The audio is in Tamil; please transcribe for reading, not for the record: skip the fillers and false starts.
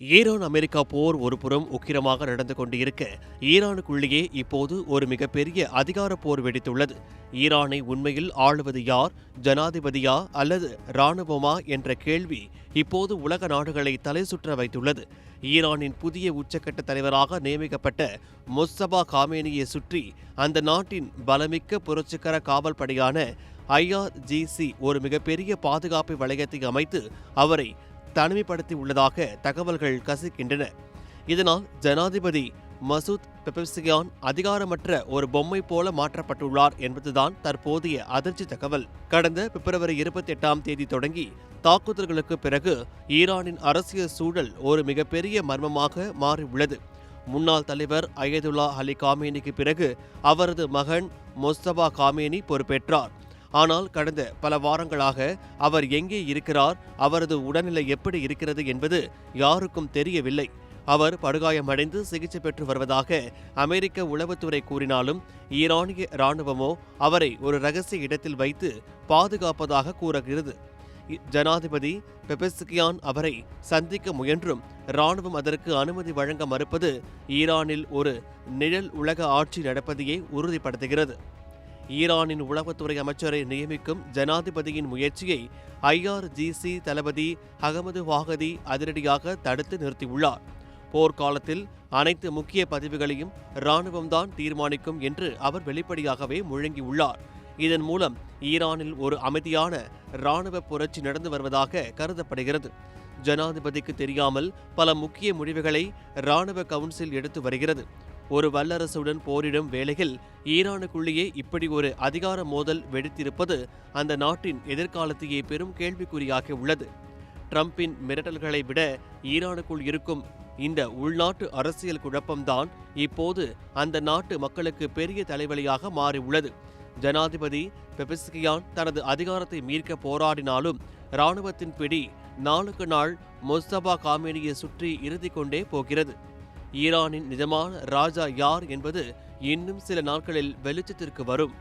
ஈரான் அமெரிக்கா போர் ஒருபுறம் உக்கிரமாக நடந்து கொண்டிருக்க, ஈரானுக்குள்ளேயே இப்போது ஒரு மிகப்பெரிய அதிகார போர் வெடித்துள்ளது. ஈரானை உண்மையில் ஆளுவது யார், ஜனாதிபதியா அல்லது இராணுவமா என்ற கேள்வி இப்போது உலக நாடுகளை தலை சுற்ற வைத்துள்ளது. ஈரானின் புதிய உச்சக்கட்ட தலைவராக நியமிக்கப்பட்ட முஸ்தபா காமேனியை சுற்றி அந்த நாட்டின் பலமிக்க புரட்சிகர காவல் படையான IRGC ஒரு மிகப்பெரிய பாதுகாப்பு வளையத்தை அமைத்து அவரை தனிமைப்படுத்தி உள்ளதாக தகவல்கள் கசிக்கின்றன. இதனால் ஜனாதிபதி மசூத் பெபெஸ்கியான் அதிகாரமற்ற ஒரு பொம்மை போல மாற்றப்பட்டுள்ளார் என்பதுதான் தற்போதைய அதிர்ச்சி தகவல். கடந்த பிப்ரவரி 28 தொடங்கி தாக்குதல்களுக்கு பிறகு ஈரானின் அரசியல் சூழல் ஒரு மிகப்பெரிய மர்மமாக மாறியுள்ளது. முன்னாள் தலைவர் அயதுல்லா அலி காமேனிக்கு பிறகு அவரது மகன் முஸ்தபா காமேனி பொறுப்பேற்றார். ஆனால் கடந்த பல வாரங்களாக அவர் எங்கே இருக்கிறார், அவரது உடல்நிலை எப்படி இருக்கிறது என்பது யாருக்கும் தெரியவில்லை. அவர் படுகாயமடைந்து சிகிச்சை பெற்று வருவதாக அமெரிக்க உளவுத்துறை கூறினாலும் ஈரானிய இராணுவமோ அவரை ஒரு ரகசிய இடத்தில் வைத்து பாதுகாப்பதாக கூறுகிறது. ஜனாதிபதி பெபெஸ்கியான் அவரை சந்திக்க முயன்றும் இராணுவம் அதற்கு அனுமதி வழங்க மறுப்பது ஈரானில் ஒரு நிழல் உலக ஆட்சி நடப்பதையே உறுதிப்படுத்துகிறது. ஈரானின் உளவுத்துறை அமைச்சரை நியமிக்கும் ஜனாதிபதியின் முயற்சியை IRGC தளபதி அகமது வாகதி அதிரடியாக தடுத்து நிறுத்தியுள்ளார். போர்க்காலத்தில் அனைத்து முக்கிய பதவிகளையும் இராணுவம்தான் தீர்மானிக்கும் என்று அவர் வெளிப்படையாகவே முழங்கியுள்ளார். இதன் மூலம் ஈரானில் ஒரு அமைதியான இராணுவ புரட்சி நடந்து வருவதாக கருதப்படுகிறது. ஜனாதிபதிக்கு தெரியாமல் பல முக்கிய முடிவுகளை இராணுவ கவுன்சில் எடுத்து வருகிறது. ஒரு வல்லரசுடன் போரிடும் வேளையில் ஈரானுக்குள்ளேயே இப்படி ஒரு அதிகார மோதல் வெடித்திருப்பது அந்த நாட்டின் எதிர்காலத்தையே பெரும் கேள்விக்குறியாக உள்ளது. ட்ரம்பின் மிரட்டல்களை விட ஈரானுக்குள் இருக்கும் இந்த உள்நாட்டு அரசியல் குழப்பம்தான் இப்போது அந்த நாட்டு மக்களுக்கு பெரிய தலைவலியாக மாறியுள்ளது. ஜனாதிபதி பெபெஸ்கியான் தனது அதிகாரத்தை மீட்க போராடினாலும் இராணுவத்தின் பிடி நாளுக்கு நாள் முஸ்தபா காமேனியை சுற்றி இறுதி கொண்டே போகிறது. ஈரானின் நிஜமான ராஜா யார் என்பது இன்னும் சில நாட்களில் வெளிச்சத்திற்கு வரும்.